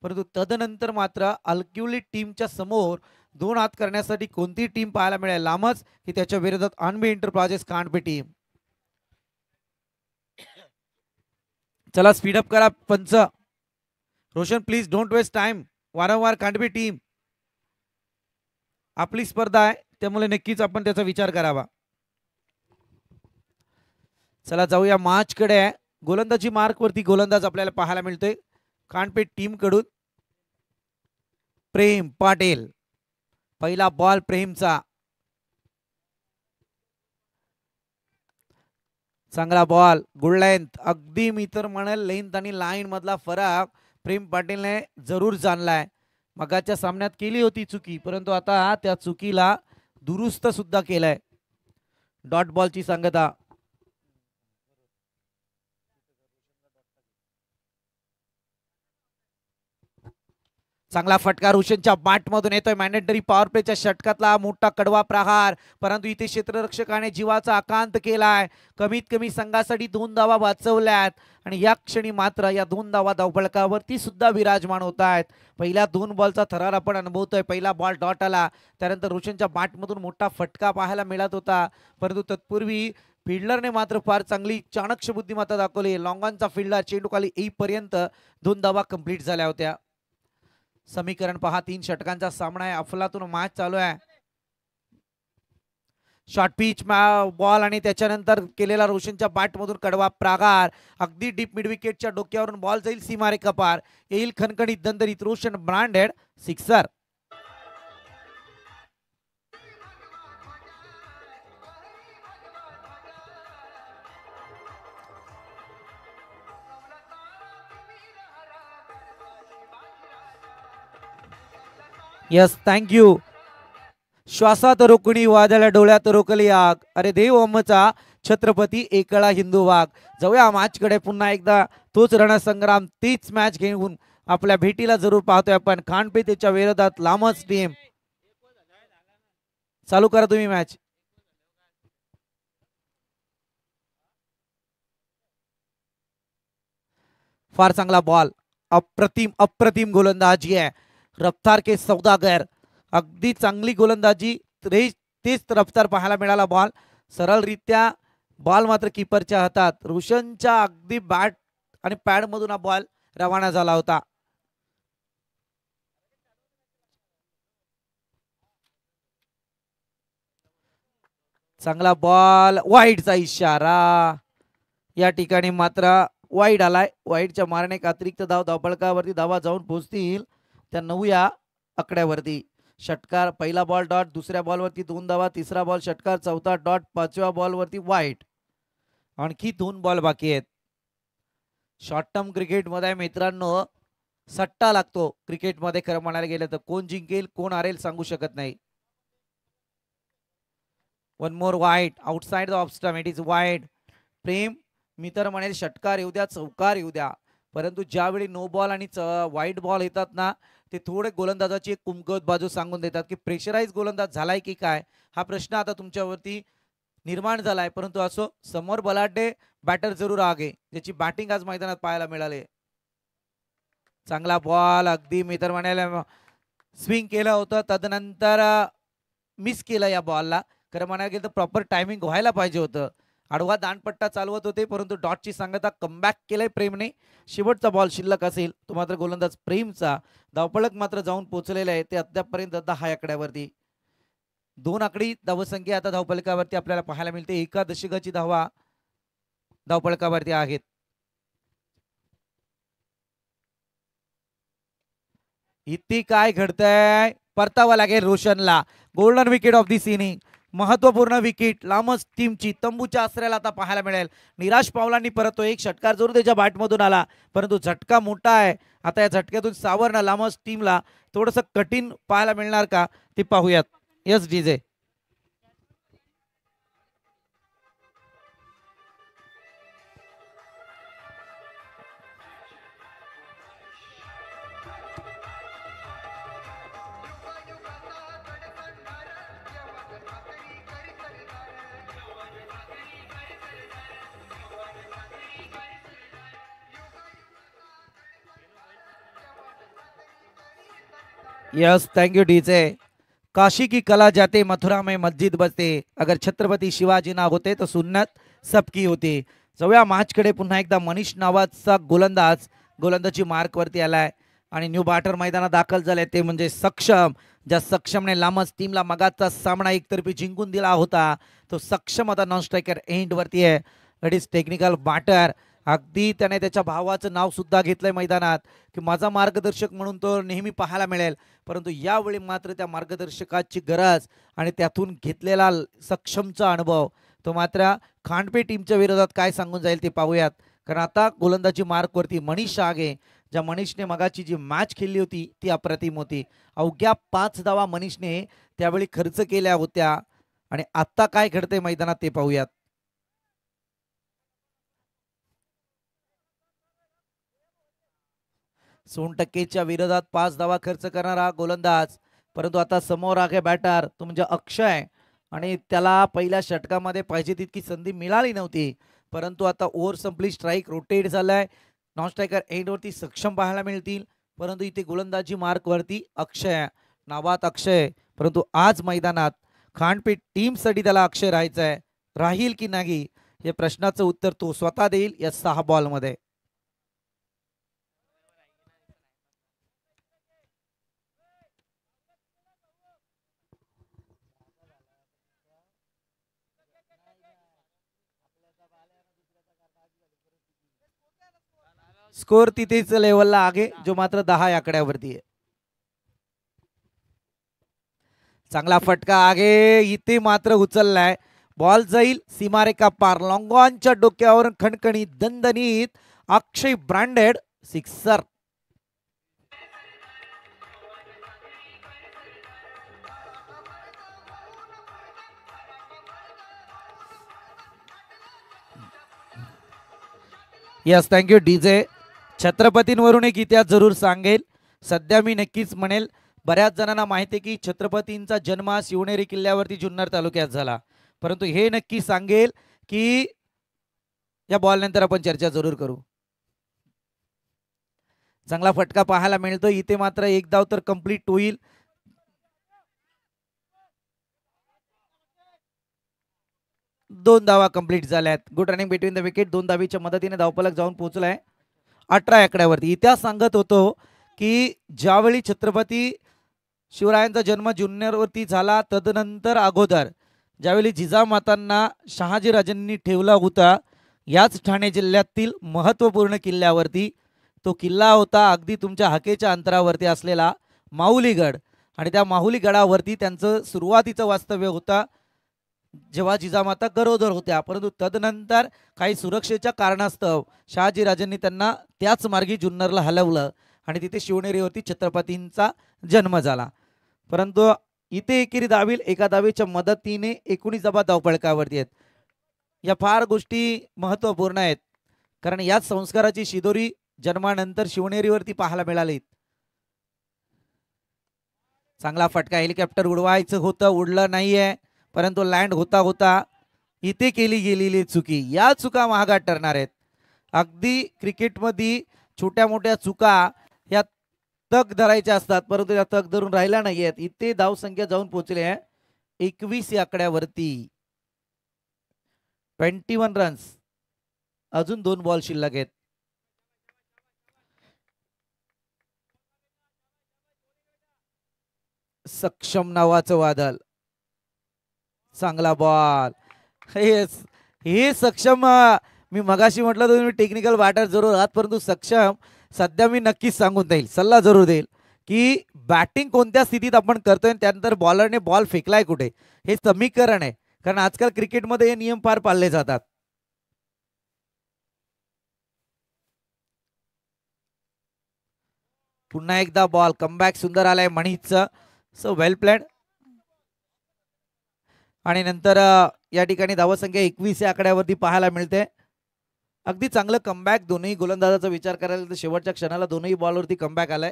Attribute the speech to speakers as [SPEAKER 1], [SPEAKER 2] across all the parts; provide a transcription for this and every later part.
[SPEAKER 1] परंतु तदनंतर मात्र अल्क्युलिट टीमच्या समोर 2 हात करण्यासाठी कोणती टीम पाहायला मिळेल? लामच की त्याच्या विरोधात अनबी एंटरप्राइजेस कांडपे टीम. चला स्पीडअप करा पंच. Roshan please don't waste time. वारंवार कांडपे टीम आपली स्पर्धा आहे, त्यामुळे नक्कीच आपण त्याचा विचार करावा. चला जाऊया मॅचकडे. गोलंदाजी मार्क वरती गोलंदाज आपल्याला पाहायला मिळतोय कांडपे टीम कडून. प्रेम पाटील. पहिला बॉल प्रेमचा. चांगला बॉल गुड लेंथ. अगदी मी तर म्हणेल लेंथ आणि लाईन मधला फरक प्रेम पाटीलने जरूर जाणलाय. मगाच्या सामन्यात केली होती चुकी, परंतु आता त्या चुकीला दुरुस्त सुद्धा केलाय. डॉट बॉलची सांगता. चांगला फटका रोशनच्या बॅटमधून येतोय. मॅन्डेटरी पॉवर प्लेच्या षटकातला मोठा कडवा प्रहार, परंतु इथे क्षेत्ररक्षकाने जीवाचा आकांत केलाय. कमीत कमी संघासाठी 2 धावा वाचवल्यात आणि या क्षणी मात्र या 2 धावा धावफलकावरती सुद्धा विराजमान होत आहेत. पहिल्या 2 बॉलचा थरार आपण अनुभवतोय. पहिला बॉल डॉट आला, त्यानंतर रोशनच्या बॅटमधून मोठा फटका पाहायला मिळत होता, परंतु तत्पूर्वी फिल्डरने मात्र फार चांगली चाणक्य बुद्धिमत्ता दाखवली. लॉंगॉनचा फिल्डर चेंडू खाली येईपर्यंत 2 धावा कंप्लीट झाल्या होत्या. समीकरण पहा, 3 षटकांचा सामना आहे. अफलातून मॅच चालू आहे. शॉर्ट पिच बॉल आणि त्याच्यानंतर केलेला रोशनच्या बॅटमधून कडवा प्रागार. अगदी डीप मिड विकेटच्या डोक्यावरून बॉल जाईल सीमारेखा पार. येईल खणखणीत दंदरीत. Roshan branded sixer. Yes thank you. श्वासात रोखणी वादळ डोळ्यात रोखली आग. अरे देव ओमचा छत्रपती एकळा हिंदू वाघ. जाऊया मॅचकडे पुन्हा एकदा. तोच रणसंग्राम, तीच मॅच घेऊन आपल्या भेटीला जरूर पाहतोय आपण. कांडपे त्याच्या विरोधात लामच टीम. चालू करा तुम्ही मॅच. फार चांगला बॉल. अप्रतिम अप्रतिम गोलंदाजी आहे. रफ्तार के सौदागर. अगदी चांगली गोलंदाजी. तेच रफ्तार पाहायला मिळाला. बॉल सरळरित्या बॉल मात्र कीपरच्या हातात. रोशनच्या अगदी बॅट आणि पॅड मधून हा बॉल रवाना झाला होता. चांगला बॉल. वाईडचा इशारा. या ठिकाणी मात्र वाईड आलाय. वाईडच्या मारणे एक अतिरिक्त धाव धावपळकावरती धावा जाऊन पोहोचतील त्या 9 या आकड्यावरती. षटकार. पहिला बॉल डॉट. दुसऱ्या बॉलवरती 2 धावा. तिसरा बॉल षटकार. चौथा डॉट. 5व्या बॉलवरती वाईट. आणखी 2 बॉल बाकी आहेत. शॉर्ट टर्म क्रिकेटमध्ये मित्रांनो सट्टा लागतो. क्रिकेटमध्ये खरं म्हणायला गेलं तर कोण जिंकेल कोण हारेल सांगू शकत नाही. One more wide. Outside the off stump. It is wide. प्रेम मी तर म्हणेल षटकार येऊ द्या, चौकार येऊ द्या, परंतु ज्यावेळी नो बॉल आणि वाईट बॉल येतात ना, ते थोडे गोलंदाजाची एक कुमकुवत बाजू सांगून देतात की प्रेशराईज गोलंदाज झालाय की काय, हा प्रश्न आता तुमच्यावरती निर्माण झालाय. परंतु असो, समोर बलाढ्य बॅटर जरूर आगे, ज्याची बॅटिंग आज मैदानात पाहायला मिळाले. चांगला बॉल. अगदी मी तर म्हणायला स्विंग केलं होतं, तदनंतर मिस केलं या बॉलला. खरं म्हणायला गेलं तर प्रॉपर टायमिंग व्हायला पाहिजे होतं. आडवा दांडपट्टा चालवत होते, परंतु डॉटची सांगता कमबॅक केलंय प्रेमने. शेवटचा बॉल शिल्लक असेल तो मात्र गोलंदाज प्रेमचा. धावपळक मात्र जाऊन पोहोचलेला आहे. ते अद्यापपर्यंत 10 आकड्यावरती. 2 आकडी धावसंख्या आता धावपळकावरती आपल्याला पाहायला मिळते. एका दशकाची धावा धावपळकावरती आहेत. इथे काय घडतंय परतावा लागेल रोशनला. Golden wicket of this inning. महत्वपूर्ण विकेट लामच टीमची तंबूच्या आसऱ्याला आता पाहायला मिळेल. निराश पावलांनी परत तो एक षटकार जरूर त्याच्या बॅटमधून आला, परंतु झटका मोठा आहे. आता या झटक्यातून सावरणं लामच टीमला थोडंसं कठीण पाहायला मिळणार का ते पाहूयात. Yes DJ. Yes thank you DJ. Kashi की कला जाते मथुरा में मस्जिद बसते, अगर छत्रपती शिवाजी ना होते तो सुन्नत सबकी होती। जाऊया मॅचकडे पुन्हा एकदा मनीष नावाचा गोलंदाज गोलंदाजी मार्कवरती आलाय आणि न्यू बॅटर मैदानात दाखल झाले ते म्हणजे सक्षम। ज्या सक्षमने लामस टीमला मगाचा सामना एकतर्फी जिंकून दिला होता तो सक्षम आता नॉन स्ट्रायकर एंड वरती आहे। It is technical batter. अगदी त्याने त्याच्या भावाचं नाव सुद्धा घेतलंय मैदानात की माझा मार्गदर्शक म्हणून तो नेहमी पाहायला मिळेल, परंतु यावेळी मात्र त्या मार्गदर्शकाची गरज आणि त्यातून घेतलेला सक्षमचा अनुभव तो मात्र खांडपे टीमच्या विरोधात काय सांगून जाईल ते पाहूयात। कारण आता गोलंदाजी मार्कवरती मनीष आगे, ज्या मनीषने मगाची जी मॅच खेळली होती ती अप्रतिम होती। अवघ्या 5 धावा मनीषने त्यावेळी खर्च केल्या होत्या आणि आता काय घडते मैदानात ते पाहूयात। सोनटक्केच्या विरोधात 5 धावा खर्च करणारा गोलंदाज, परंतु आता समोर आहे बॅटर तो म्हणजे अक्षय आणि त्याला पहिल्या षटकामध्ये पाहिजे तितकी संधी मिळाली नव्हती, परंतु आता ओव्हर संपली, स्ट्राईक रोटेट झालाय, नॉन स्ट्रायकर एंडवरती सक्षम पाहायला मिळतील, परंतु इथे गोलंदाजी मार्कवरती अक्षय नावात अक्षय, परंतु आज मैदानात खांडपीठ टीमसाठी त्याला अक्षय राहायचं आहे, राहील की नाही हे प्रश्नाचं उत्तर तो स्वतः देईल या 6 बॉलमध्ये। स्कोर तिथेच लेवलला आहे जो मात्र 10 आकड्यावरती आहे। चांगला फटका आगे इथे मात्र उचललाय, बॉल जाईल सीमारेखा पार, लॉंगॉनच्या डोक्यावर खणखणीत दणदणीत Akshay branded sixer. Yes thank you DJ. छत्रपतींवरून एक इतिहास जरूर सांगेल, सध्या मी नक्कीच म्हणेल बऱ्याच जणांना माहिती आहे की छत्रपतींचा जन्म शिवनेरी किल्ल्यावरती जुन्नर तालुक्यात झाला, परंतु हे नक्की सांगेल की या बॉल नंतर आपण चर्चा जरूर करू। चांगला फटका पाहायला मिळतो इथे मात्र एक धाव तर कंप्लीट होईल, 2 धावा कंप्लीट झाल्यात। Good running between the wicket, 2 धावीच्या मदतीने धावफलक जाऊन पोहोचलाय 18 आकड्यावरती। इतिहास सांगत होतो की ज्यावेळी छत्रपती शिवरायांचा जन्म जुन्नरवरती झाला तदनंतर अगोदर ज्यावेळी जिजामातांना शहाजीराजांनी ठेवला होता याच ठाणे जिल्ह्यातील महत्त्वपूर्ण किल्ल्यावरती, तो किल्ला होता अगदी तुमच्या हाकेच्या अंतरावरती असलेला माहुलीगड, आणि त्या माहुली गडावरती त्यांचं सुरुवातीचं वास्तव्य होतं जेव्हा जिजामाता गरोदर होत्या, परंतु तदनंतर काही सुरक्षेच्या कारणास्तव शहाजीराजांनी त्यांना त्याच मार्गी जुन्नरला हलवलं आणि तिथे शिवनेरीवरती छत्रपतींचा जन्म झाला। परंतु इथे एकेरी धावील एका धावेच्या मदतीने 19 धावा धावफलकावरती आहेत। या फार गोष्टी महत्त्वपूर्ण आहेत कारण याच संस्काराची शिदोरी जन्मानंतर शिवनेरीवरती पाहायला मिळाली। चांगला फटका, हेलिकॉप्टर उडवायचं होतं, उडलं नाहीये, परंतु लँड होता होता इथे केली गेलेली चुकी, या चुका महागात ठरणार आहेत। अगदी क्रिकेटमध्ये छोट्या मोठ्या चुका या तग धरायच्या असतात, परंतु या तग धरून राहिल्या नाहीयेत। इथे धावसंख्या जाऊन पोहोचली आहे 21 आकड्यावरती, 21 रन्स, अजून 2 बॉल शिल्लक आहेत। सक्षम नावाचं वादळ, चांगला बॉल, हे सक्षम मी मगाशी म्हटलं तुम्ही टेक्निकल बॅटर जरूर आहात, परंतु सक्षम सध्या मी नक्कीच सांगून देईल, सल्ला जरूर देईल की बॅटिंग कोणत्या स्थितीत आपण करतोय त्यानंतर बॉलरने बॉल फेकलाय कुठे हे समीकरण आहे, कारण आजकाल क्रिकेटमध्ये हे नियम फार पाळले जातात। पुन्हा एकदा बॉल, कमबॅक सुंदर आलाय मणीचं, सो वेल प्लॅन, आणि नंतर या ठिकाणी धावसंख्या 21 या आकड्यावरती पाहायला मिळते। अगदी चांगलं कमबॅक, दोन्ही गोलंदाजाचा विचार करायला तर शेवटच्या क्षणाला दोन्ही बॉलवरती कमबॅक आलाय।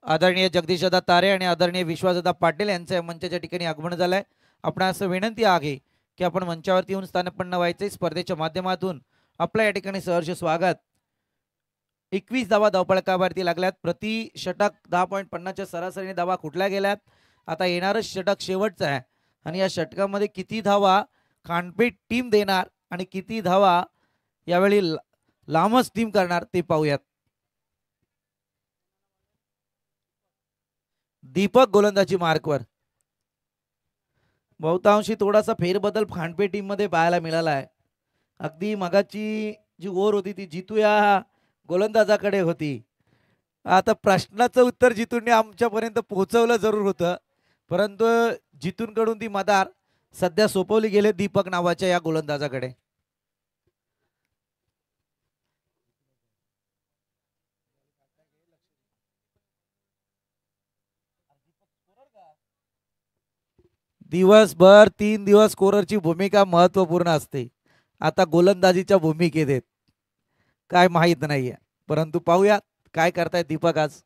[SPEAKER 1] आदरणीय जगदीशदादा तारे आणि आदरणीय विश्वासदादा पाटील यांच्या मंचाच्या ठिकाणी आगमन झालंय। आपण असं विनंती आहे की आपण मंचावरती येऊन स्थानपन्न व्हायचे, स्पर्धेच्या माध्यमातून आपल्या या ठिकाणी सहर्ष स्वागत। 21 धावा धावफलकावरती लागल्यात. प्रति षटक 10.50च्या सरासरीने धावा कुठल्या गेल्यात. आता येणारं षटक शेवटचं आहे आणि या षटकामध्ये किती धावा खानपेठ टीम देणार आणि किती धावा यावेळी लामस टीम करणार ते पाहूयात. दीपक गोलंदाजी मार्कवर. बहुतांशी थोडासा फेरबदल खानपेठ टीम मध्ये पाहायला मिळाला आहे. अगदी मगाची जी ओव्हर होती ती जितू या गोलंदाजाकडे होती. आता प्रश्नाचं उत्तर जितूने आमच्यापर्यंत पोहोचवलं जरूर होतं, परंतु जितूंकडून ती मदार सध्या सोपवली गेले दीपक नावाच्या या गोलंदाजाकडे. दिवसभर 3 दिवस स्कोररची भूमिका महत्वपूर्ण असते. आता गोलंदाजीच्या भूमिकेत आहेत काय माहित नाहीये, परंतु पाहूया काय करताय दीपक आज.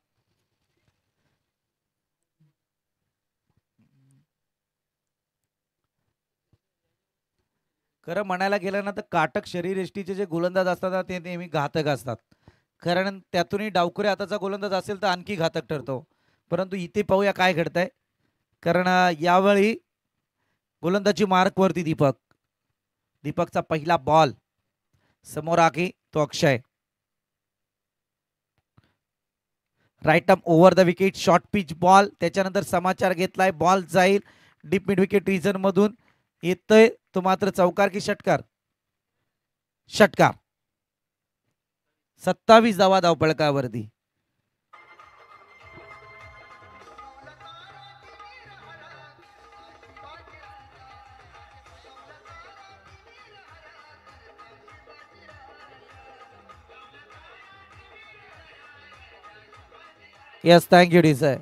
[SPEAKER 1] खरं म्हणायला गेलं ना तर काटक शरीरयष्टीचे जे गोलंदाज असतात ते नेहमी घातक असतात, कारण त्यातूनही डावखुरे हाताचा गोलंदाज असेल तर आणखी घातक ठरतो. परंतु इथे पाहूया काय घडतंय, कारण यावेळी गोलंदाजी मार्कवरती दीपक. दीपकचा पहिला बॉल समोर आहे तो Akshay. Right up over the wicket short pitch ball. त्याच्यानंतर समाचार घेतलाय बॉल जाईल डीप मिड विकेट रिजन मधून. येतोय तो मात्र चौकार की षटकार. षटकार. 27 धावा धावफलकावरती. Yes thank you डिसाय.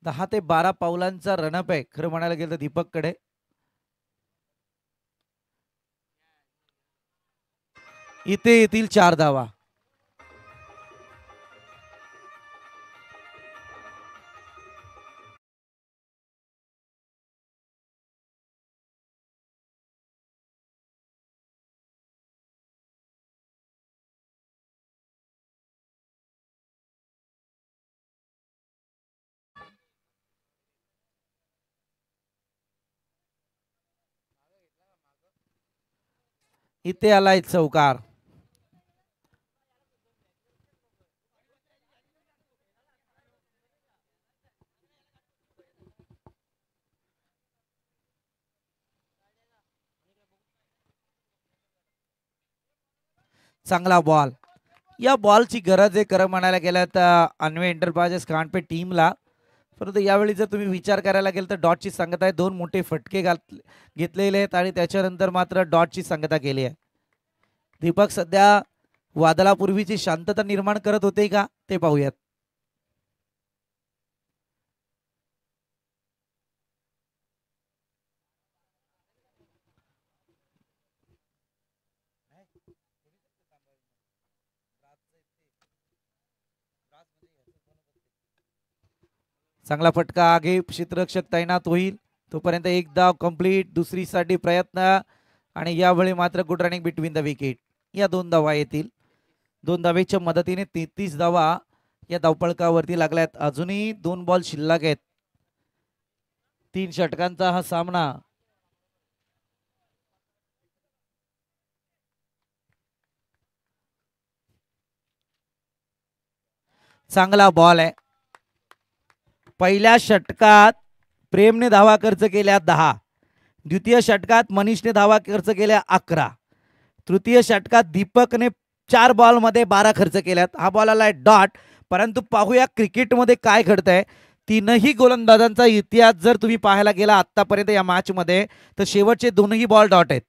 [SPEAKER 1] दहा ते 12 पावलांचा रनअप आहे खरं म्हणायला गेलं तर दीपककडे. इथे येतील 4 धावा. इथे आलाय चौकार. चांगला बॉल. या बॉलची गरज आहे खरं म्हणायला गेलं तर अन्वे एंटरप्राइजेस खानपेठ टीमला. परंतु यावेळी जर तुम्ही विचार करायला गेल तर डॉटची संगत आहे. 2 मोठे फटके घेतलेले आहेत आणि त्याच्यानंतर मात्र डॉटची संगता केली आहे. दीपक सध्या वादळापूर्वीची शांतता निर्माण करत होते का ते पाहूयात. चांगला फटका आगे क्षेत्ररक्षक तैनात होईल तोपर्यंत एक धाव कंप्लीट. दुसरीसाठी प्रयत्न आणि यावेळी मात्र good running between the wicket. या 2 धावा येतील. 2 धावेच्या मदतीने 33 धावा या धावफलकावरती लागल्यात. अजूनही 2 बॉल शिल्लक आहेत. 3 षटकांचा हा सामना. चांगला बॉल आहे. पहिल्या षटकात प्रेमने धावा खर्च केल्या 10. द्वितीय षटकात मनीषने धावा खर्च केल्या 11. तृतीय षटकात दीपकने 4 बॉलमध्ये 12 खर्च केल्यात. हा बॉल आलाय डॉट. परंतु पाहूया क्रिकेटमध्ये काय घडतंय. 3ही गोलंदाजांचा इतिहास जर तुम्ही पाहायला गेला आतापर्यंत या मॅच मध्ये तर शेवटचे 2ही बॉल डॉट आहेत.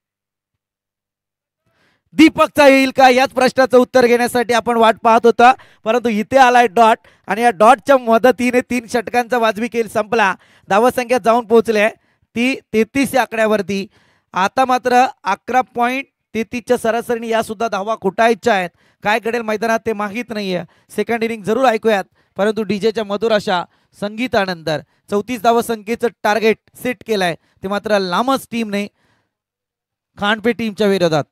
[SPEAKER 1] दीपकचा येईल का याच प्रश्नाचं उत्तर घेण्यासाठी आपण वाट पाहत होता, परंतु इथे आलाय डॉट आणि या डॉटच्या मदतीने 3 षटकांचा वाजवी खेळ संपला. धावसंख्या जाऊन पोहोचले ती 33 या आकड्यावरती. आता मात्र 11.33च्या सरासरीने या सुद्धा धावा कुटायच्या आहेत. काय घडेल मैदानात ते माहीत नाहीये. सेकंड इनिंग जरूर ऐकूयात, परंतु डीजेच्या मधुर अशा संगीतानंतर 34 धावसंख्येचं टार्गेट सेट केलंय ते मात्र लामस टीमने खांडपे टीमच्या विरोधात.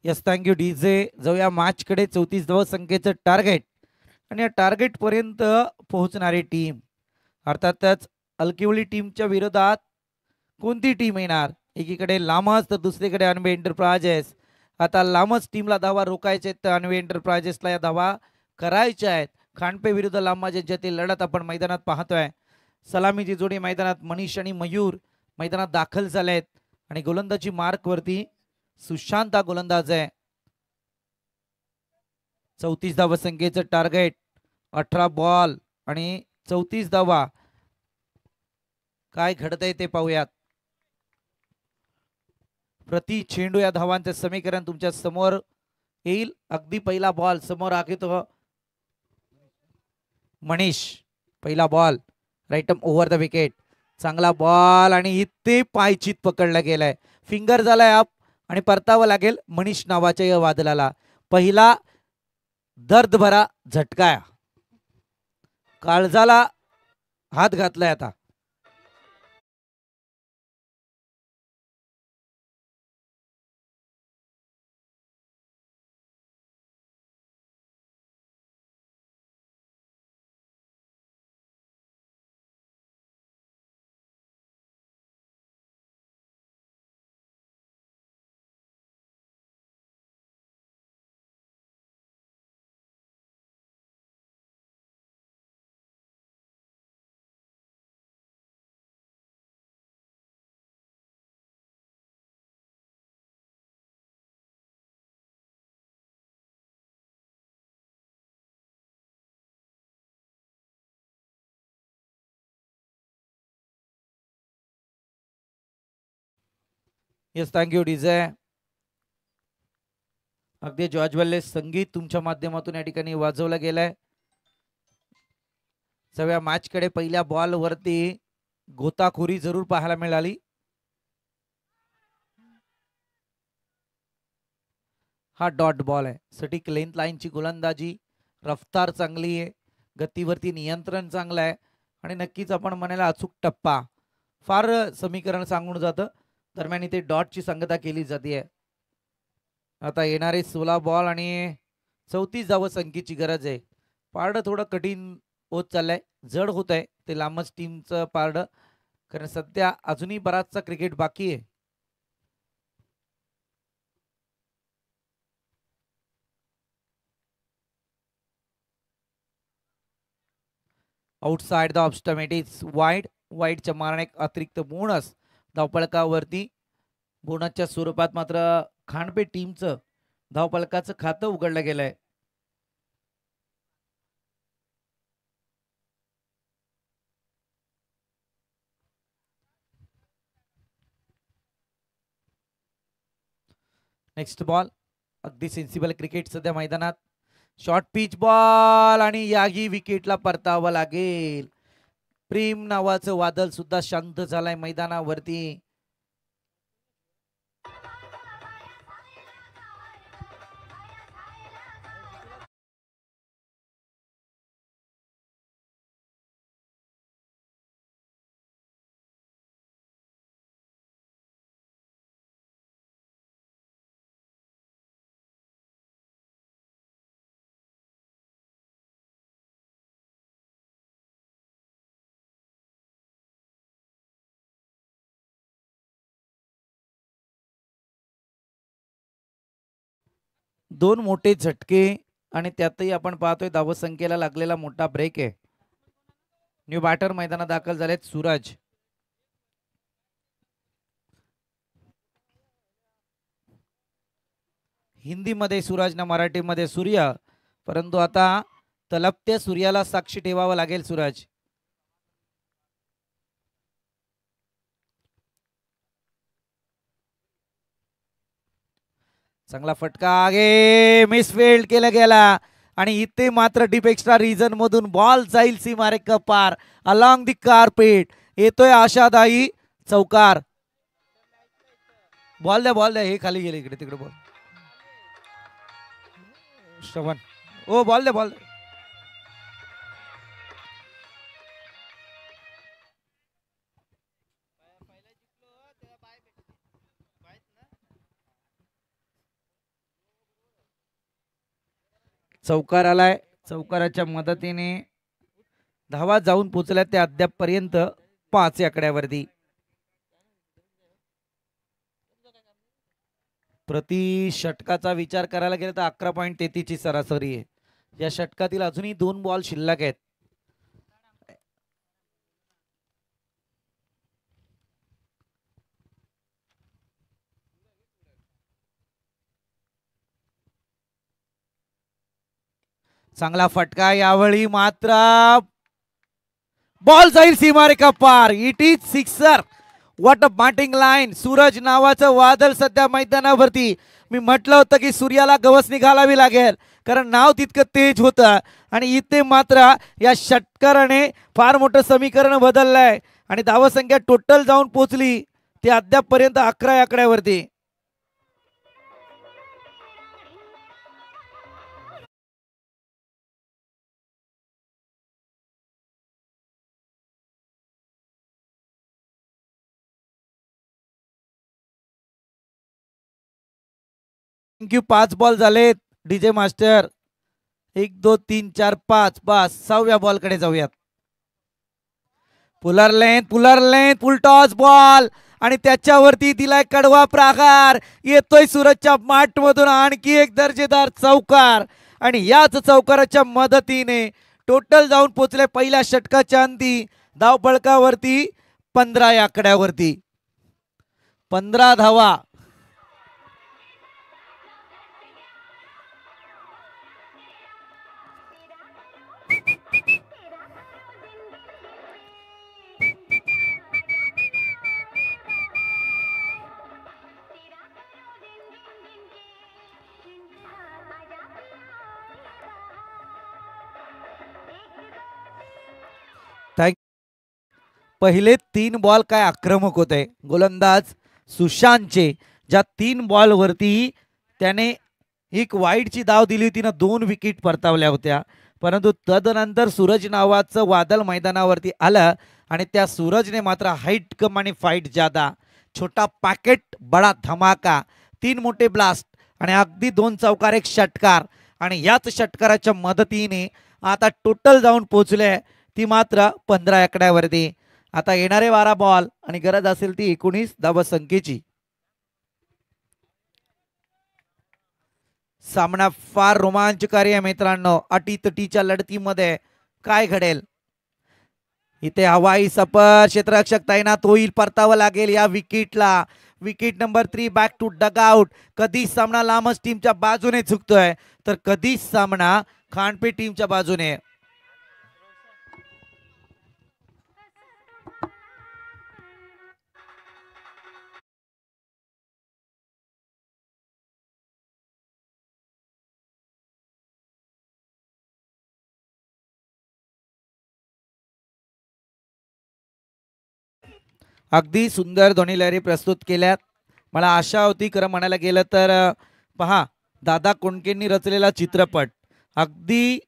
[SPEAKER 1] Yes, thank you DJ. जाऊया मॅच कडे. 34 धाव संख्येचं टार्गेट आणि या टार्गेट पर्यंत पोहोचणारी टीम अर्थातच अलकिवली टीमच्या विरोधात कोणती टीम येणार. एकीकडे लामस तर दुसरीकडे अनवे एंटरप्राइजेस. आता लामस टीमला धावा रोखायचे तर अनवे एंटरप्राइजेसला या धावा करायच्या आहेत. खांडपे विरुद्ध लांबा यांच्यातील लढत आपण मैदानात पाहतोय. सलामीची जोडी मैदानात मनीष आणि मयूर मैदानात दाखल झालेत आणि गोलंदाजी मार्क वरती सुशांत हा गोलंदाज आहे. 34 धावा संख्येचं टार्गेट, 18 बॉल आणि 34 धावा. काय घडतंय ते पाहूयात. प्रति चेंडू या धावांचे समीकरण तुमच्या समोर येईल. अगदी पहिला बॉल समोर आहे तो मनीष. पहिला ball right over the wicket. चांगला बॉल आणि इथे पायचीत पकडला गेलाय. फिंगर झालाय अप आणि परतावं लागेल मनीष नावाच्या या वादळाला. पहिला दर्द भरा झटका, काळजाला हात घातलाय आता. Yes, thank you DJ. अगदी ज्वाज्वल्य संगीत तुमच्या माध्यमातून या ठिकाणी वाजवलं गेलंय. सगळ्या मॅच कडे पहिल्या बॉल वरती गोताखोरी जरूर पाहायला मिळाली. हा डॉट बॉल आहे. सटीक लेंथ लाईनची गोलंदाजी, रफ्तार चांगली आहे, गतीवरती नियंत्रण चांगलं आहे आणि नक्कीच आपण म्हणायला अचूक टप्पा. फार समीकरण सांगून जातं दरम्यान इथे डॉटची संगता केली जाते. आता येणारे 16 बॉल आणि 34 धाव संख्येची गरज आहे. पारडं थोडं कठीण होत चाललंय, जड होत आहे ते लांबच टीमचं पारडं, कारण सध्या अजूनही बराचसा क्रिकेट बाकी आहे. Outside the off stump is wide. वाईडच्या मारणे अतिरिक्त बोनस धावपळकावरती. बोनसच्या स्वरूपात मात्र खांडपे टीमचं धावपळकाचं खातं उघडलं गेलंय. Next ball. अगदी सेन्सिबल क्रिकेट सध्या मैदानात. शॉर्ट पिच बॉल आणि याही विकेटला परतावं लागेल. प्रेम नावाचं वादळ सुद्धा शांत झालंय मैदानावरती. दोन मोठे झटके आणि त्यातही आपण पाहतोय धावसंख्येला लागलेला मोठा ब्रेक आहे. न्यू बॅटर मैदानात दाखल झालेत सूरज. हिंदीमध्ये सूरज ना मराठीमध्ये सूर्य, परंतु आता तलपत्या सूर्याला साक्षी ठेवावं लागेल सूरज. चांगला फटका आगे मिसफिल्ड केला गेला आणि इथे मात्र डीप एक्स्ट्रा रिजन मधून बॉल जाईल सीमारेखा पार अलॉंग दी कार्पेट. येतोय आशादायी चौकार. बॉल द्या हे खाली गेले इकडे तिकडे बॉल. श्रवण ओ बॉल द्या. चौकार आलाय. चौकाराच्या मदतीने धावा जाऊन पोहोचल्या त्या अद्यापपर्यंत 5 आकड्यावरती. प्रति षटकाचा विचार करायला गेला तर 11.33 ची सरासरी आहे. या षटकातील अजूनही 2 बॉल शिल्लक आहेत. चांगला फटका यावेळी मात्र बॉल जाईल सीमारेखा पार. It is sixer. What a batting line. Suraj नावाचं वादळ सध्या मैदानावरती. मी म्हटलं होतं की सूर्याला गवसणी घालावी लागेल कारण नाव तितकं तेज होतं आणि इथे मात्र या षटकाराने फार मोठं समीकरण बदललंय आणि धावसंख्या टोटल जाऊन पोहोचली ते अद्यापपर्यंत 11 आकड्यावरती. थँक्यू. 5 बॉल झालेत डीजे मास्टर. 1 2 3 4 5. बस 6व्या बॉल कडे जाऊयात. पुलर लेंथ फुल टॉस बॉल आणि त्याच्यावरती दिलाय कडवा प्रहार. येतोय सूरजच्या माठ मधून आणखी एक दर्जेदार चौकार आणि याच चौकाराच्या मदतीने टोटल जाऊन पोहोचले पहिल्या षटकाच्या अंती धावपळकावरती 15 या आकड्यावरती. 15 धावा. पहिले 3 बॉल काय आक्रमक होते गोलंदाज सुशांतचे, ज्या 3 बॉल वरती त्याने एक वाईटची धाव दिली होती ना, 2 विकेट परतावल्या होत्या. परंतु तदनंतर सूरज नावाचं वादळ मैदानावरती आलं आणि त्या सूरजने मात्र हाईट कम आणि फाईट ज्यादा, छोटा पॅकेट बडा धमाका, 3 मोठे ब्लास्ट आणि अगदी 2 चौकार 1 षटकार आणि याच षटकाराच्या मदतीने आता टोटल जाऊन पोहोचले ती मात्र 15 आकड्यावरती. आता येणारे 12 बॉल आणि गरज असेल ती 19 धावसंख्येची. सामना फार रोमांचकारी आहे मित्रांनो. अटीतटीच्या लढतीमध्ये काय घडेल. इथे हवाई सपर क्षेत्ररक्षक तैनात होईल, परतावं लागेल या विकेटला. Wicket number 3 back to dugout. कधी सामना लामस टीमच्या बाजूने झुकतोय तर कधी सामना खांडपे टीमच्या बाजूने. अगदी सुंदर दोन्ही लहरी प्रस्तुत केल्यात. मला आशा होती खरं म्हणायला गेलं तर पहा, दादा कोंडकेंनी रचलेला चित्रपट, अगदी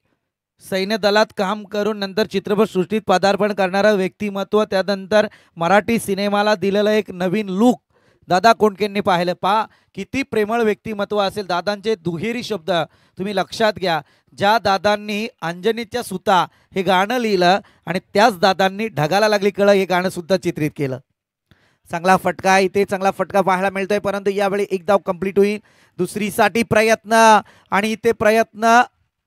[SPEAKER 1] सैन्य दलात काम करून नंतर चित्रपट सृष्टीत पदार्पण करणारं व्यक्तिमत्व, त्यानंतर मराठी सिनेमाला दिलेलं एक नवीन लूक दादा कोंडकेंनी पाहिलं. पहा किती प्रेमळ व्यक्तिमत्व असेल. दादांचे दुहेरी शब्द तुम्ही लक्षात घ्या. ज्या दादांनी अंजनीच्या सुता हे गाणं लिहिलं आणि त्याच दादांनी ढगाला लागली कळ हे गाणं सुद्धा चित्रित केलं. चांगला फटका, इथे चांगला फटका पाहायला मिळतोय, परंतु यावेळी एक धाव कंप्लीट होईल. दुसरीसाठी प्रयत्न आणि इथे प्रयत्न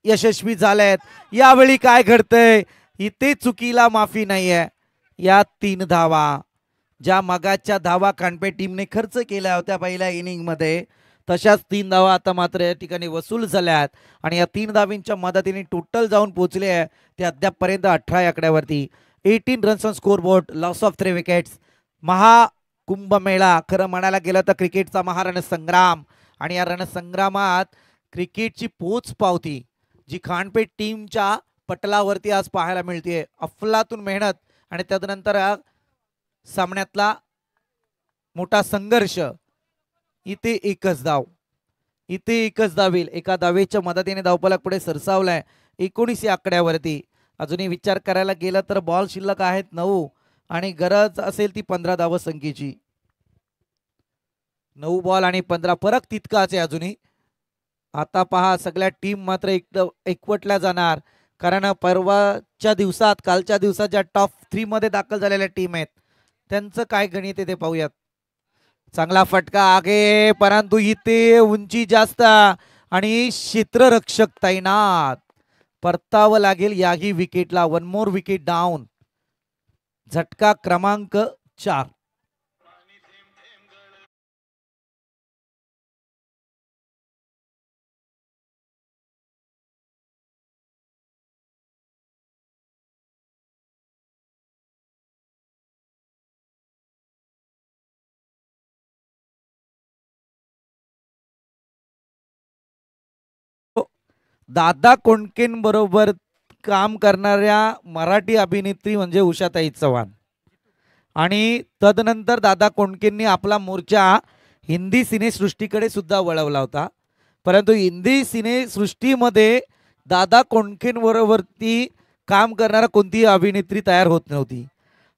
[SPEAKER 1] यशस्वी झालेत. यावेळी काय घडतंय, इथे चुकीला माफी नाहीये. या 3 धावा, ज्या मगाच्या धावा खांडपे टीमने खर्च केल्या होत्या पहिल्या इनिंग मध्ये, तशाच 3 धावा आता मात्र या ठिकाणी वसूल झाल्यात आणि या 3 धावींच्या मदतीने टोटल जाऊन पोहोचले आहे ते अद्यापपर्यंत 18 आकड्यावरती. 18 runs on score board, loss of 3 wickets. Mahakumbh Mela खरं म्हणायला गेलं तर क्रिकेटचा महारणसंग्राम आणि या रणसंग्रामात क्रिकेटची पोच पावती जी खांडपे टीमच्या पटलावरती आज पाहायला मिळते. अफलातून मेहनत आणि त्यानंतर सामन्यातला मोठा संघर्ष. इथे एकच धाव, इथे एकच धावेल. एका धावेच्या मदतीने धावफलक पुढे सरसावलाय 19 आकड्यावरती. अजूनही विचार करायला गेला तर बॉल शिल्लक आहेत 9 आणि गरज असेल ती 15 धावसंख्येची. 9 बॉल आणि 15, फरक तितकाच आहे अजूनही. आता पहा सगळ्या टीम मात्र एकवटल्या जाणार, कारण परवाच्या दिवसात कालच्या दिवसात ज्या टॉप 3 मध्ये दाखल झालेल्या टीम आहेत त्यांचं काय गणित आहे ते पाहूयात. चांगला फटका आगे, परंतु इथे उंची जास्त आणि क्षेत्ररक्षक तैनात. परतावं लागेल याही विकेटला. 1 मोर विकेट डाऊन. झटका क्रमांक 4. दादा कोंडकेंबरोबर काम करणाऱ्या मराठी अभिनेत्री म्हणजे उषाताई चव्हाण आणि तदनंतर दादा कोंडकेंनी आपला मोर्चा हिंदी सिनेसृष्टीकडे सुद्धा वळवला होता. परंतु हिंदी सिनेसृष्टीमध्ये दादा कोंडकेंबरोबरती काम करणारा कोणतीही अभिनेत्री तयार होत नव्हती.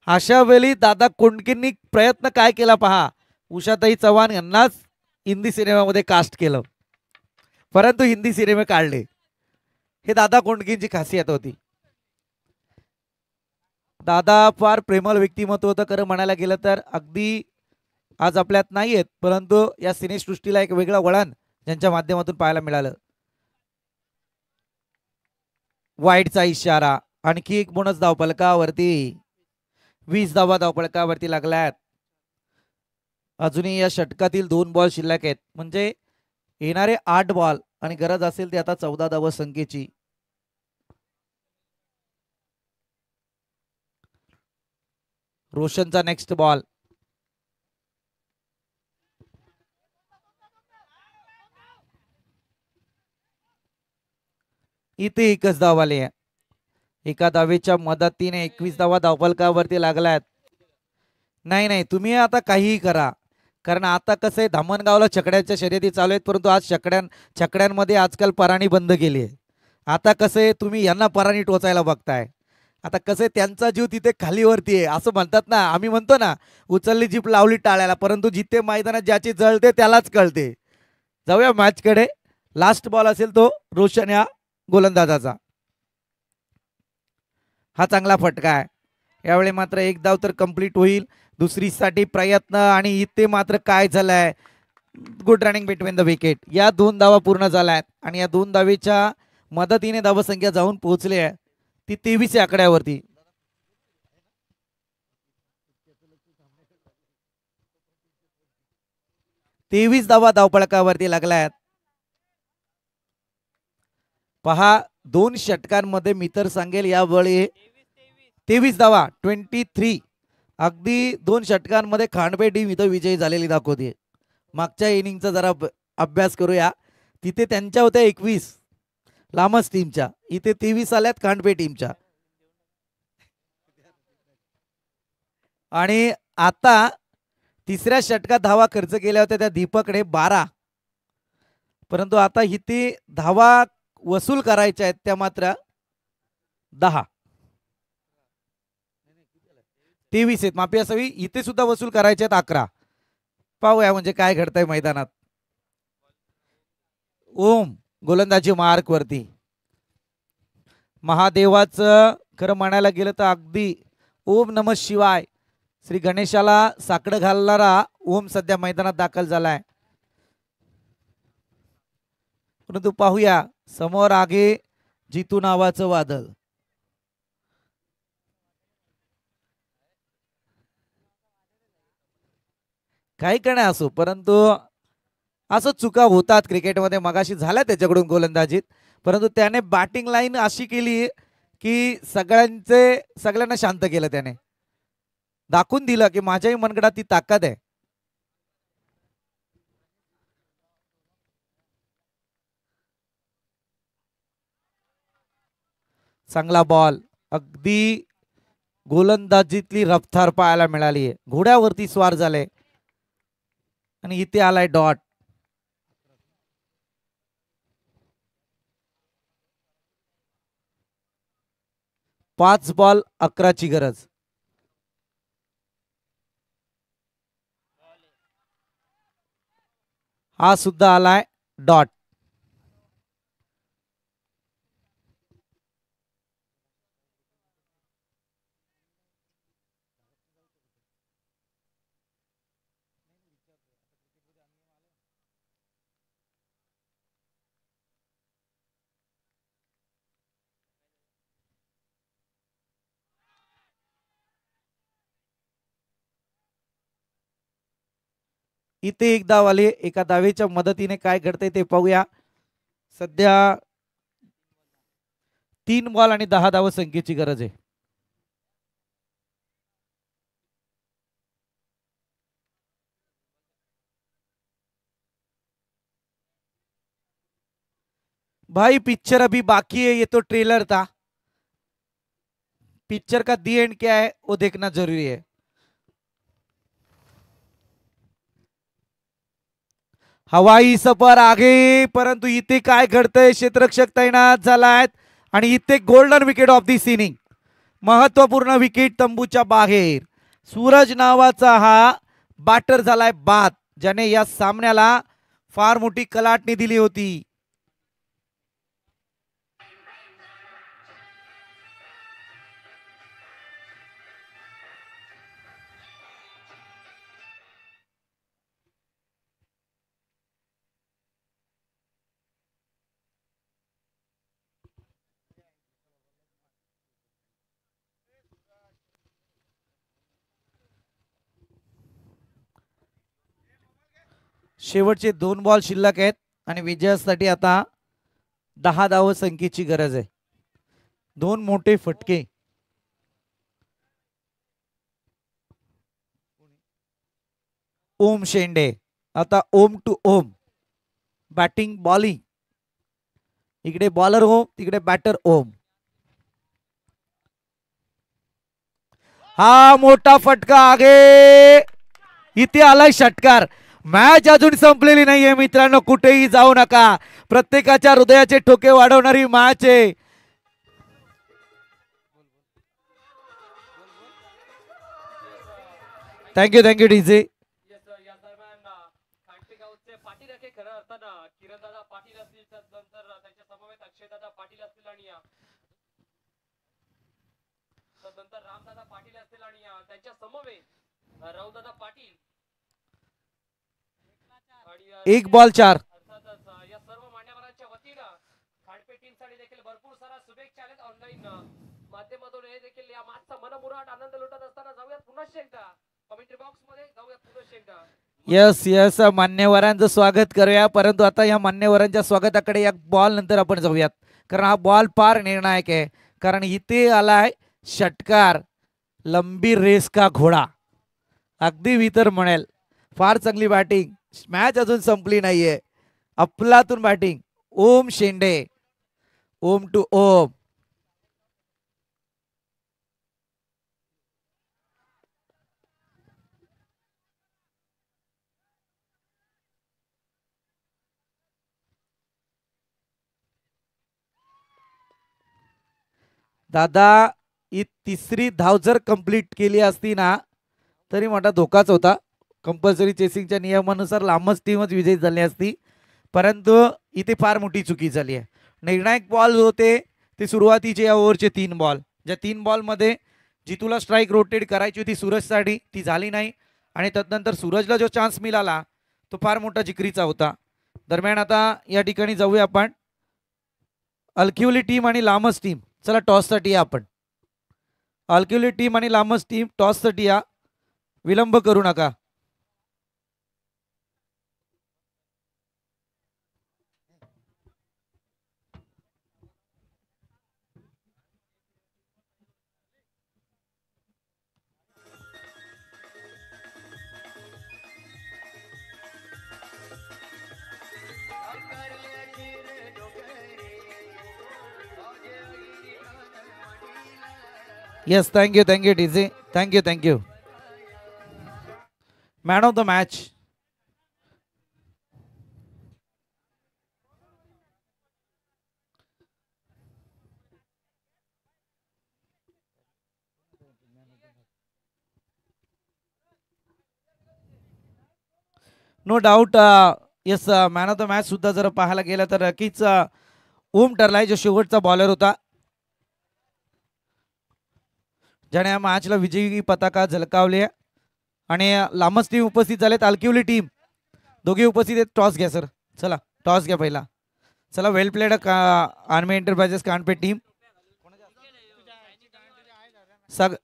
[SPEAKER 1] अशा वेळी दादा कोंडकेंनी प्रयत्न काय केला पहा, उषाताई चव्हाण यांनाच हिंदी सिनेमामध्ये कास्ट केलं, परंतु हिंदी सिनेमे काढले. हे दादा कोंडकेंची खासियत होती. दादा फार प्रेमळ व्यक्तिमत्व होतं खरं म्हणायला गेलं तर. अगदी आज आपल्यात नाही आहेत, परंतु या सिनेसृष्टीला एक वेगळं वळण ज्यांच्या माध्यमातून पाहायला मिळालं. वाईडचा इशारा, आणखी एक बोनस धावफलकावरती. 20 धावा धावफलकावरती लागल्यात. अजूनही या षटकातील 2 बॉल शिल्लक आहेत, म्हणजे येणारे 8 बॉल आणि गरज असेल ती आता 14 धावसंख्येची. रोशनचा नेक्स्ट बॉल. इथे एकच धाव आली आहे. एका धावेच्या मदतीने 21 धावा धावफलकावरती लागल्यात. नाही नाही, तुम्ही आता काहीही करा, कारण आता कसं आहे धामणगावला छकड्यांच्या शर्यती चालू आहेत, परंतु आज छकड्यांमध्ये आजकाल पराणी बंद केली आहे. आता कसं आहे तुम्ही यांना पराणी टोचायला बघताय. आता कसं आहे त्यांचा जीव तिथे खालीवरती आहे असं म्हणतात ना, आम्ही म्हणतो ना उचलली जीप लावली टाळ्याला, परंतु जिथे मैदानात ज्याची जळते त्यालाच कळते. जाऊया मॅचकडे. लास्ट बॉल असेल तो रोशन या गोलंदाजाचा. हा चांगला फटका आहे. यावेळी मात्र एक धाव तर कंप्लीट होईल. दुसरीसाठी प्रयत्न आणि इथे मात्र काय झालंय, good running between the wicket. या 2 धावा पूर्ण झाल्या आहेत आणि या 2 धावेच्या मदतीने धावसंख्या जाऊन पोहोचली आहे ती 23 आकड्यावरती. तेवीस धावा धावपळकावरती लागल्या आहेत. पहा 2 षटकांमध्ये मी तर सांगेल यावेळी 23 धावा 23. अगदी 2 षटकांमध्ये खांडपे टीम इथं विजयी झालेली दाखवते. मागच्या इनिंगचा जरा अभ्यास करूया. तिथे त्यांच्या होत्या 21 लामस टीमच्या, इथे 23 आल्यात खांडपे टीमच्या. आणि आता तिसऱ्या षटकात धावा खर्च केल्या होत्या त्या दीपकने 12, परंतु आता इथे धावा वसूल करायच्या आहेत त्या मात्र 10. 23 आहेत, माफी असावी. इथे सुद्धा वसूल करायचे आहेत 11. पाहूया म्हणजे काय घडतंय मैदानात. ओम गोलंदाजी मार्क वरती. महादेवाचं खरं म्हणायला गेलं तर अगदी ओम नमः शिवाय श्री गणेशाला साकडं घालणारा ओम सध्या मैदानात दाखल झालाय. परंतु पाहूया समोर आगे जितू नावाचं वादळ. काही का नाही असो, परंतु असं चुका होतात क्रिकेटमध्ये. मगाशी झाल्या त्याच्याकडून गोलंदाजीत, परंतु त्याने बॅटिंग लाईन अशी केली की सगळ्यांना शांत केलं. त्याने दाखवून दिलं की माझ्याही मनगडात ती ताकद आहे. चांगला बॉल. अगदी गोलंदाजीतली रफ्तार पाहायला मिळाली आहे. घोड्यावरती स्वार झाले आणि इथे आलाय डॉट. 5 बॉल 11ची गरज. हा सुद्धा आलाय डॉट. इथे एक धाव आली. एका धावेच्या मदतीने काय घडतंय ते पाहूया. सध्या 3 बॉल आणि 10 धाव संख्येची गरज आहे. भाई पिक्चर अभी बाकी है, ये तो ट्रेलर था. पिक्चर का दी एंड क्या है वो देखना जरूरी है. हवाई सफर आगे, परंतु इथे काय घडतंय, क्षेत्ररक्षक तैनात झालायत आणि इथे golden wicket of this inning. महत्वपूर्ण विकेट तंबूच्या बाहेर. सूरज नावाचा हा बॅटर झालाय बाद, ज्याने या सामन्याला फार मोठी कलाटणी दिली होती. शेवटचे 2 बॉल शिल्लक आहेत आणि विजयासाठी आता 10 धाव संख्येची गरज आहे. 2 मोठे फटके. ओम शेंडे. आता ओम टू ओम. Batting bowling. इकडे बॉलर ओम, तिकडे बॅटर ओम. हा मोठा फटका आगे इथे आलाय षटकार. मॅच अजून संपलेली नाहीये मित्रांनो, कुठेही जाऊ नका. प्रत्येकाच्या हृदयाचे ठोके वाढवणारी मॅच आहे. Thank you DJ. एक बॉल 4. यस मान्यवरांचं स्वागत करूया, परंतु आता या मान्यवरांच्या स्वागताकडे या बॉल नंतर आपण जाऊयात, कारण हा बॉल फार निर्णायक आहे. कारण इथे आलाय षटकार. लंबी रेस का घोडा, अगदी वितर म्हणेल. फार चांगली बॅटिंग. मॅच अजून संपली नाहीये. अफलातून बॅटिंग. ओम शेंडे. ओम टू ओम. दादा ही तिसरी धाव जर कंप्लीट केली असती ना तरी मोठा धोकाच होता. कंपल्सरी चेसिंगच्या नियमानुसार लांबच टीमच विजयी झाली असती, परंतु इथे फार मोठी चुकी झाली आहे. निर्णायक बॉल होते ते सुरुवातीचे या ओव्हरचे 3 बॉल. ज्या 3 बॉलमध्ये जितूला स्ट्राईक रोटेट करायची होती सूरजसाठी, ती झाली नाही. आणि त्यानंतर सूरजला जो चान्स मिळाला तो फार मोठा जिकरीचा होता. दरम्यान आता या ठिकाणी जाऊया आपण अल्क्युली टीम आणि लामस टीम. चला टॉससाठी या आपण. अल्क्युली टीम आणि लामस टीम टॉससाठी या. विलंब करू नका. Yes, thank you, DZ. Thank you. Man of the match. No doubt. Yes, man of the match सुद्धा जर पाहायला गेलं तर नक्कीच ओम ठरलाय, जो शेवटचा बॉलर होता, ज्याने या मॅचला विजयी पताका झलकावली. आणि लांबच टीम उपस्थित झालेत. अल्क्युली टीम दोघे उपस्थित आहेत. टॉस घ्या सर. चला टॉस घ्या पहिला. चला, वेल प्लेड आर्मी एंटरप्राइजेस कानपेठ टीम. सग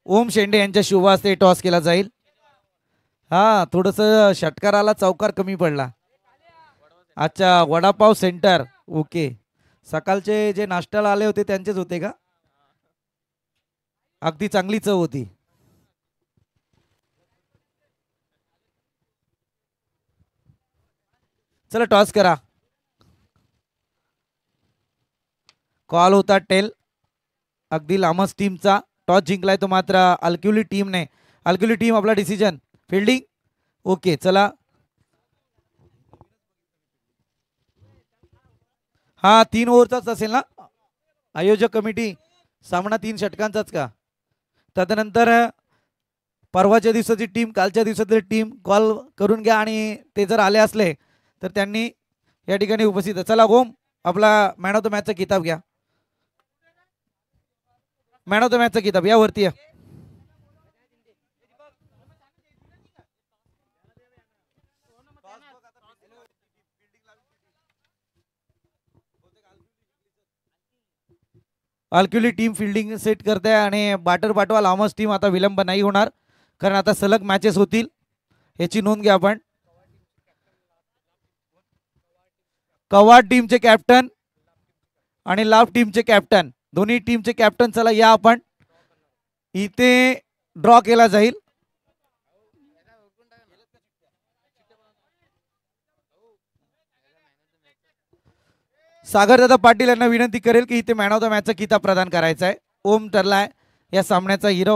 [SPEAKER 1] ओम शेंडे यांच्या शुभ हस्ते टॉस केला जाईल. हा, थोडस षटकाराला चौकार कमी पडला. अच्छा, वडापाव सेंटर. ओके, सकाळचे जे नाश्त्याला आले होते त्यांचेच होते का? अगदी चांगली चव होती. चला टॉस करा. कॉल होता टेल. अगदी लामस टीमचा टॉस जिंकलाय तो मात्र अल्क्युली टीमने. अल्क्युली टीम आपला डिसिजन फिल्डिंग. ओके, चला. हा 3 ओव्हरचाच असेल ना? आयोजक कमिटी सामना 3 षटकांचाच का? त्यानंतर परवाच्या दिवसाची टीम, कालच्या दिवसाची टीम कॉल करून घ्या आणि ते जर आले असले तर त्यांनी या ठिकाणी उपस्थित. चला ओम, आपला मॅन ऑफ द मॅचचा किताब घ्या. मॅन ऑफ द मॅचचा किताब या वरती. अल्क्युली टीम फिल्डिंग सेट करते आणि बॅटर पाठवा. लामस टीम आता विलंब नाही होणार, कारण आता सलग मॅचेस होतील, याची नोंद घ्या आपण. कवाड टीमचे कॅप्टन आणि लाभ टीमचे कॅप्टन, दोन्ही टीमचे कॅप्टन. चला या आपण. इथे ड्रॉ केला जाईल. सागरदादा पाटील यांना विनंती करेल की इथे मॅन ऑफ द मॅचचा किताब प्रदान करायचा आहे. ओम ठरलाय या सामन्याचा हिरो.